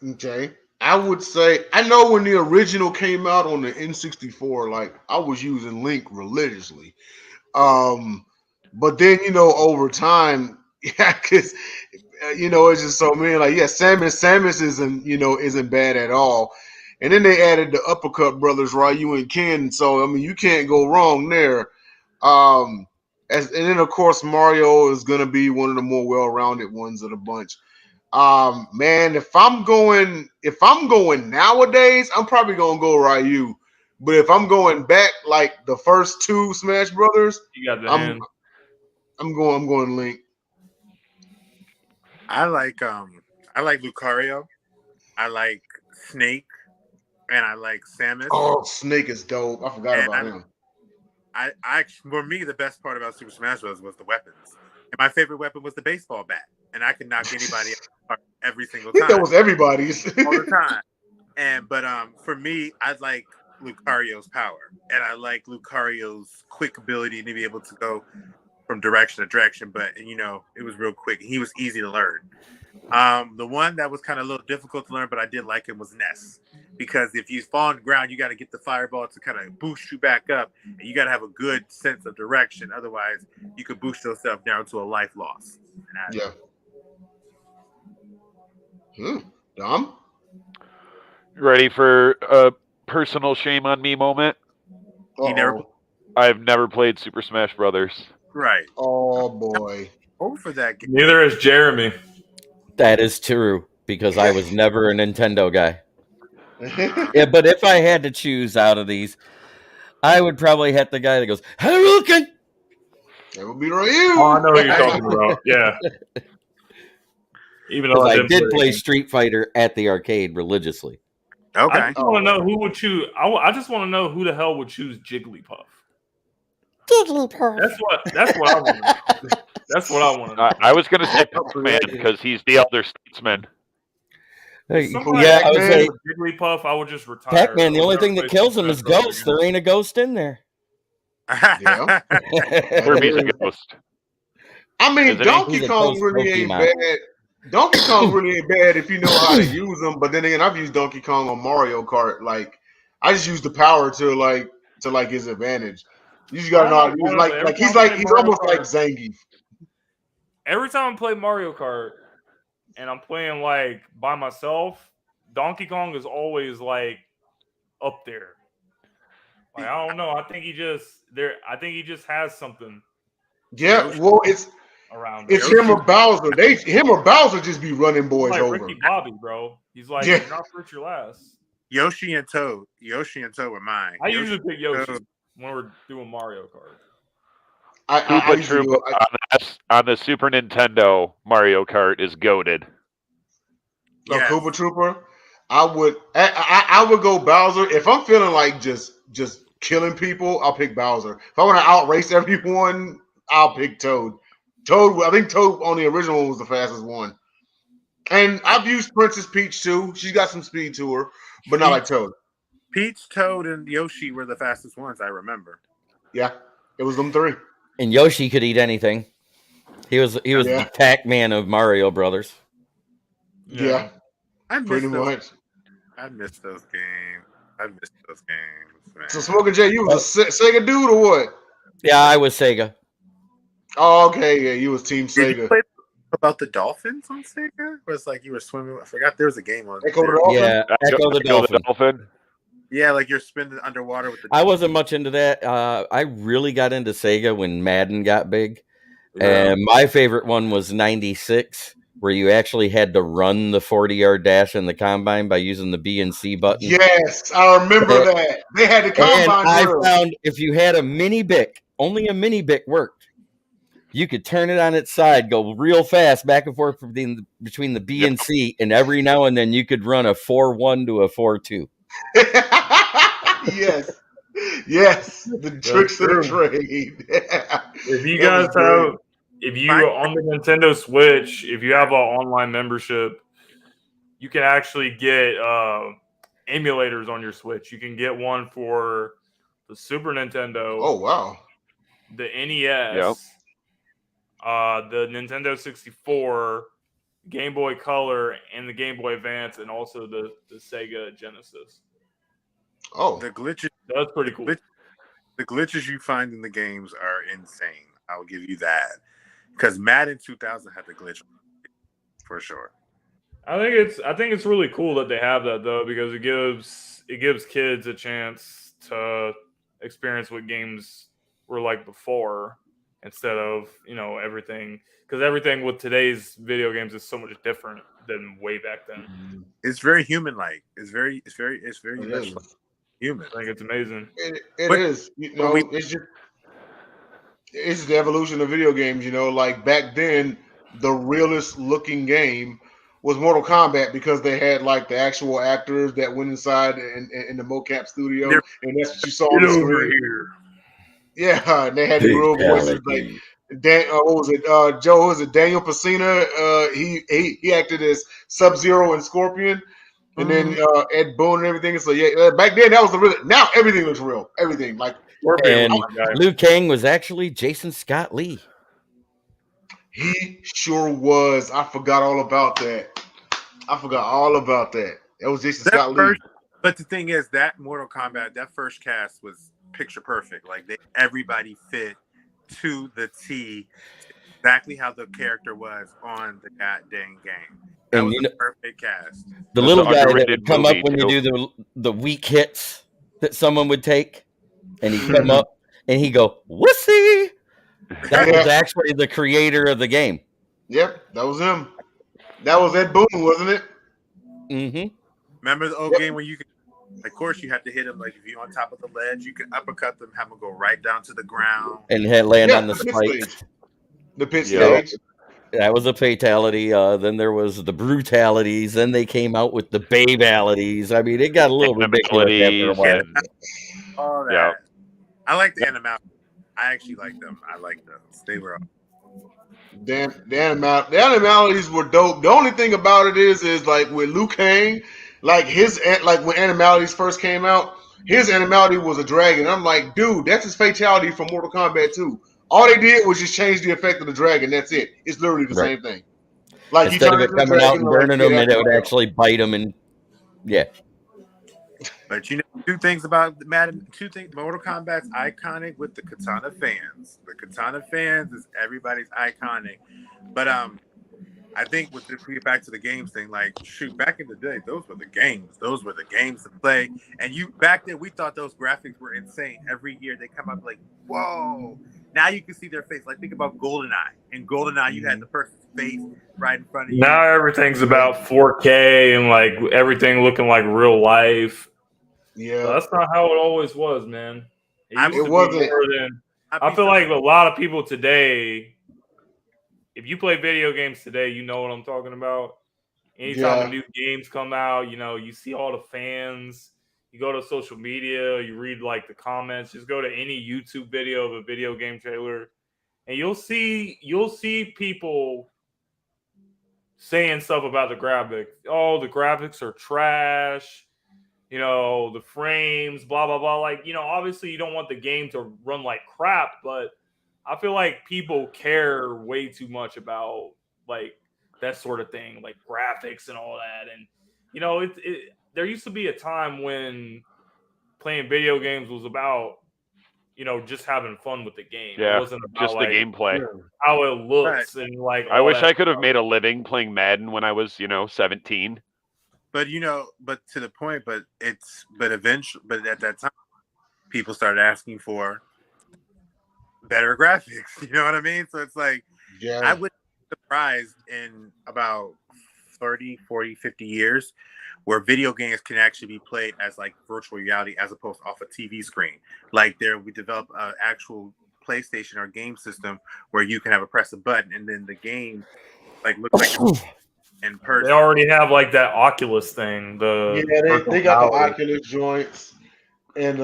Okay. I would say, I know when the original came out on the N64, like, I was using Link religiously. But then, over time, because, it's just so many, like, Samus isn't bad at all. And then they added the Uppercut brothers, Ryu and Ken. So, I mean, you can't go wrong there. And then, of course, Mario is going to be one of the more well-rounded ones of the bunch. Man, if I'm going nowadays, I'm probably gonna go Ryu. But if I'm going back like the first two Smash Brothers, You got the I'm hand. I'm going Link. I like Lucario. I like Snake, and I like Samus. Oh, Snake is dope. I forgot And about him. For me, the best part about Super Smash Bros. Was the weapons. And my favorite weapon was the baseball bat. And I could knock anybody out every single I think time. that was everybody's. All the time. But for me, I like Lucario's power. And I like Lucario's quick ability to be able to go from direction to direction. But, it was real quick. He was easy to learn. The one that was kind of a little difficult to learn, but I did like him, was Ness. Because if you fall on the ground, you got to get the fireball to kind of boost you back up, and you got to have a good sense of direction. Otherwise, you could boost yourself down to a life loss. Yeah. Dom? Ready for a personal shame on me moment? I've never played Super Smash Brothers. Right. Oh boy. For that game. Neither is Jeremy. That is true because I was never a Nintendo guy. Yeah, but if I had to choose out of these, I would probably hit the guy that goes, Hadouken! That would be Ryu. Oh, I know what you're talking about. Yeah. Even though I did play Street Fighter at the arcade religiously. Okay. I just want to know who would choose. I just want to know who the hell would choose Jigglypuff. Jigglypuff. That's what I want to know. That's what I want to know. I was going to say Pac-Man because he's the elder statesman. Yeah, I would say Jigglypuff. I would just retire. Pac-Man. The only thing that kills him is ghosts. There ain't a ghost in there. Yeah. Kirby's a ghost. I mean, Donkey Kong really ain't bad. Donkey Kong really ain't bad if you know how to use them. But then again, I've used Donkey Kong on Mario Kart. Like, I just use the power to his advantage. You just gotta know how to use. He's almost like Zangief. Every time I play Mario Kart and I'm playing like by myself, Donkey Kong is always like up there. Like, I don't know. I think he just has something. Yeah, well, it's around. It's him or Bowser. Him or Bowser just be running boys like over. Ricky Bobby, bro. He's like, you're not first, you're last. Yoshi and Toad were mine. I usually pick Yoshi when we're doing Mario Kart. On the Super Nintendo, Mario Kart is goated. Yes. Koopa Trooper, I would go Bowser. If I'm feeling like just killing people, I'll pick Bowser. If I want to outrace everyone, I'll pick Toad. I think Toad on the original one was the fastest one. And I've used Princess Peach too. She's got some speed to her, but not like Toad. Peach, Toad, and Yoshi were the fastest ones, I remember. Yeah, it was them three. And Yoshi could eat anything. He was the Pac-Man of Mario Brothers. Yeah. Pretty much. I missed those games. Man. So Smoking Jay, you was a Sega dude or what? Yeah, I was Sega. Oh, okay. Yeah, you was Team Sega. Did you play about the dolphins on Sega? Or it's like you were swimming. I forgot there was a game on Echo the Dolphin? Yeah, Echo the Dolphin. Yeah, like you're spinning underwater with the I wasn't much into that. I really got into Sega when Madden got big. Yeah. And my favorite one was 96, where you actually had to run the 40-yard dash in the combine by using the B and C button. Yes, I remember that. They had the combine. And I found if you had a mini Bic, only a mini Bic worked. You could turn it on its side, go real fast back and forth between the B and C, and every now and then you could run a 4-1 to a 4-2. Yes, the tricks of the trade. If you guys on the Nintendo Switch, if you have an online membership, you can actually get emulators on your Switch. You can get one for the Super Nintendo. Oh wow! The NES, the Nintendo 64, Game Boy Color, and the Game Boy Advance, and also the Sega Genesis. Oh, the glitches. That's pretty cool. The glitches you find in the games are insane. I'll give you that. Because Madden 2000 had the glitch for sure. I think it's really cool that they have that though, because it gives kids a chance to experience what games were like before. instead of everything, because everything with today's video games is so much different than way back then. It's very human-like. It's very It much is. like human. I think it's amazing. It is. It's the evolution of video games. Like back then, the realest looking game was Mortal Kombat because they had like the actual actors that went inside in the mocap studio, and that's what you saw on the screen. Here. Yeah, and they had the real voices like what was it? Joe, was it Daniel Pacina? He acted as Sub-Zero and Scorpion, and then Ed Boon and everything. So yeah, back then that was the real. Now everything looks real. Everything like. And Liu Kang was actually Jason Scott Lee. He sure was. I forgot all about that. That was Jason Scott Lee. But the thing is, that Mortal Kombat, that first cast was picture perfect. Like everybody fit to the T, exactly how the character was on the goddamn game. That was a perfect cast. The little guy that would come up when you do the weak hits that someone would take, and he'd come up and he'd go, "Wussy." That was actually the creator of the game. Yep, that was him. That was Ed Boon, wasn't it? Mm-hmm. Remember the old game where you could, of course, you have to hit him like if you're on top of the ledge, you can uppercut them, have them go right down to the ground, and land on the spikes. The pit stage. That was a fatality. Then there was the brutalities. Then they came out with the babalities. I mean, it got a little ridiculous after a while. All that. Yeah. I like the animalities. I actually like them. I like those. They were. The animalities were dope. The only thing about it is like with Liu Kang, like when animalities first came out, his animality was a dragon. I'm like, dude, that's his fatality from Mortal Kombat 2. All they did was just change the effect of the dragon. That's it. It's literally the same thing. Like instead of it coming out and burning them, it would actually bite them and But two things about Madden. Mortal Kombat's iconic with the katana fans. The katana fans is everybody's iconic. But I think with if we get back to the games thing, like shoot, back in the day, those were the games. Those were the games to play. And back then we thought those graphics were insane. Every year they come up like, whoa. Now you can see their face. Like think about GoldenEye. In GoldenEye, you had the person's face right in front of you. Now everything's about 4K and like everything looking like real life. Yeah, so that's not how it always was, man. It wasn't. I feel like a lot of people today, if you play video games today, you know what I'm talking about. Anytime the new games come out, you see all the fans. You go to social media, you read like the comments. Just go to any YouTube video of a video game trailer, and you'll see people saying stuff about the graphics. Oh, the graphics are trash. The frames, blah, blah, blah. Like, obviously you don't want the game to run like crap, but I feel like people care way too much about like that sort of thing, like graphics and all that. And, there used to be a time when playing video games was about, just having fun with the game. Yeah, it wasn't about just the gameplay. How it looks and like I wish I could have made a living playing Madden when I was, 17. But but to the point, but at that time, people started asking for better graphics. You know what I mean? So it's like, I would be surprised in about 30, 40, 50 years where video games can actually be played as like virtual reality as opposed to off a TV screen. Like we develop an actual PlayStation or game system where you can have press a button and then the game like looks like in person. They already have like that Oculus thing. They got the Oculus joints, and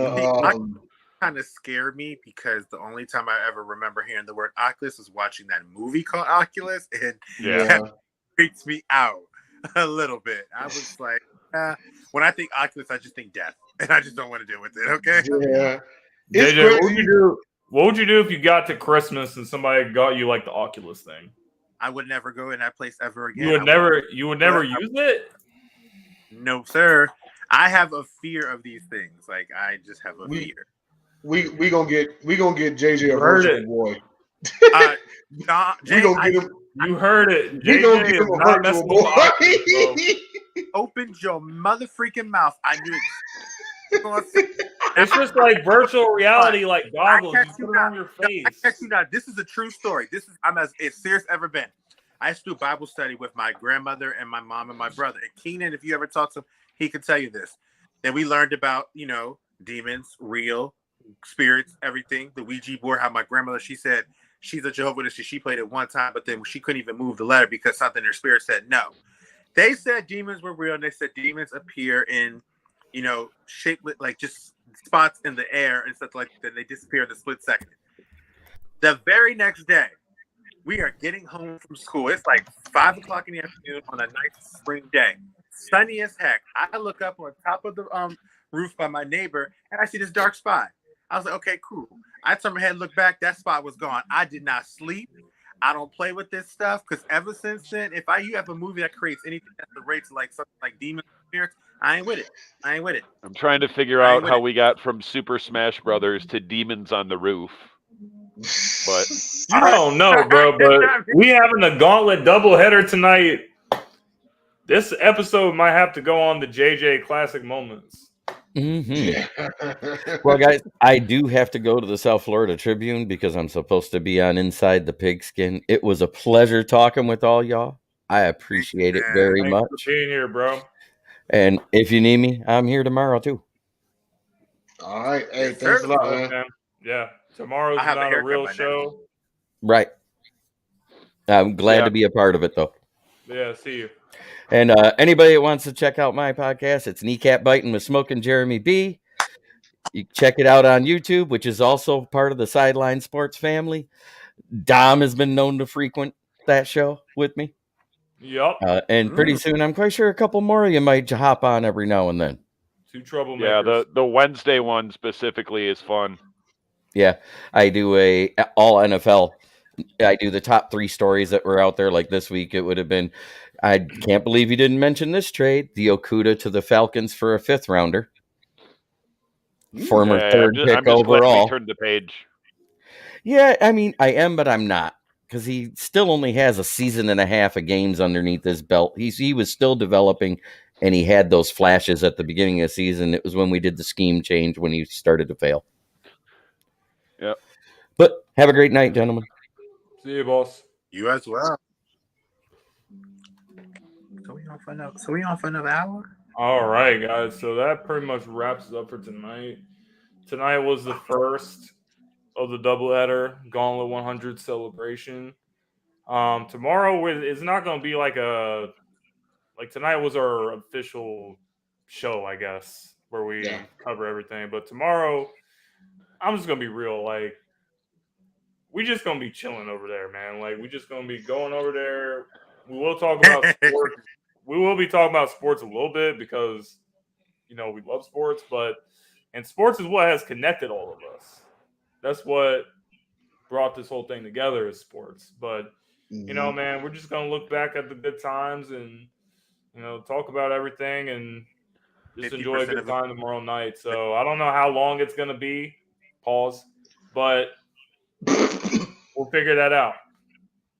kind of scared me because the only time I ever remember hearing the word Oculus was watching that movie called Oculus, and that freaks me out a little bit. I was like, when I think Oculus, I just think death, and I just don't want to deal with it. Okay. Yeah. JJ, what would you do if you got to Christmas and somebody got you like the Oculus thing? I would never go in that place ever again. You would never use it? No, sir. I have a fear of these things. Like I just have a fear. We gonna get JJ a virtual boy. We gonna get him. You heard it. We gonna get him a virtual boy. Open your mother freaking mouth. I knew it. It's just like virtual reality, like goggles. I You catch put you it on now. your I face. catch you now. This is a true story. I'm as serious as ever been. I used to do Bible study with my grandmother and my mom and my brother. And Keenan, if you ever talk to him, he could tell you this. Then we learned about, demons, real spirits, everything. The Ouija board. How my grandmother, she said she's a Jehovah's Witness. She played it one time, but then she couldn't even move the letter because something in her spirit said no. They said demons were real, and they said demons appear in, shaped like just spots in the air and stuff like that. They disappear in a split second. The very next day, we are getting home from school. It's like 5 o'clock in the afternoon on a nice spring day, sunny as heck. I look up on top of the roof by my neighbor, and I see this dark spot. I was like, okay, cool. I turned my head and looked back. That spot was gone. I did not sleep. I don't play with this stuff because ever since then, if you have a movie that creates anything that relates to like something like demons and spirits, I ain't with it. I'm trying to figure out how we got from Super Smash Brothers to Demons on the Roof. But I don't know, bro. But we having a Gauntlet doubleheader tonight. This episode might have to go on the JJ Classic Moments. Mm-hmm. Well, guys, I do have to go to the South Florida Tribune because I'm supposed to be on Inside the Pigskin. It was a pleasure talking with all y'all. I appreciate it very Thanks much. for being here, bro. And if you need me, I'm here tomorrow too. All right. Hey, thanks a lot, man. Yeah. Tomorrow's not a real show. Right. I'm glad to be a part of it, though. Yeah, see you. And anybody that wants to check out my podcast, it's Kneecap Biting with Smoking Jeremy B. You check it out on YouTube, which is also part of the Sideline Sports family. Dom has been known to frequent that show with me. Yep. And pretty soon, I'm quite sure a couple more of you might hop on every now and then. Two troublemakers. Yeah, the Wednesday one specifically is fun. Yeah, I do a all NFL. I do the top 3 stories that were out there. Like this week, it would have been, I can't believe you didn't mention this trade, the Okuda to the Falcons for a 5th rounder. Former 3rd pick I'm just overall. glad we turned the page. Yeah, I mean, I am, but I'm not. Because he still only has a season and a half of games underneath his belt. He was still developing, and he had those flashes at the beginning of the season. It was when we did the scheme change when he started to fail. Yep. But have a great night, gentlemen. See you, boss. You as well. So we on for another hour? All right, guys. So that pretty much wraps it up for tonight. Tonight was the first of the doubleheader Gauntlet 100 celebration. Tomorrow it's not going to be like tonight was our official show, I guess, where we cover everything. But tomorrow, I'm just going to be real. Like, we just going to be chilling over there, man. Like, we just going to be going over there. We will talk about sports. We will be talking about sports a little bit because, we love sports. And sports is what has connected all of us. That's what brought this whole thing together is sports. But, man, we're just going to look back at the good times and, talk about everything and just enjoy a good time tomorrow night. So I don't know how long it's going to be. Pause. But we'll figure that out.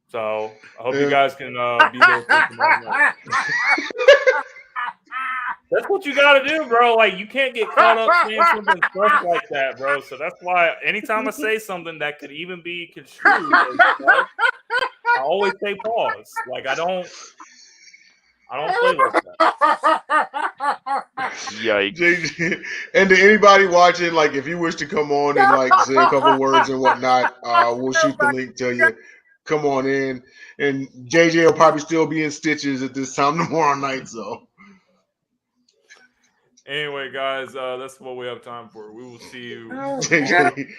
So I hope you guys can be there for tomorrow night. That's what you got to do, bro. Like, you can't get caught up saying something fresh like that, bro. So that's why anytime I say something that could even be construed, I always say pause. Like, I don't play like that. Yikes. And to anybody watching, like, if you wish to come on and, like, say a couple words and whatnot, we'll shoot the link to you. Come on in. And JJ will probably still be in stitches at this time tomorrow night, so. Anyway, guys, that's what we have time for. We will see you. JJ.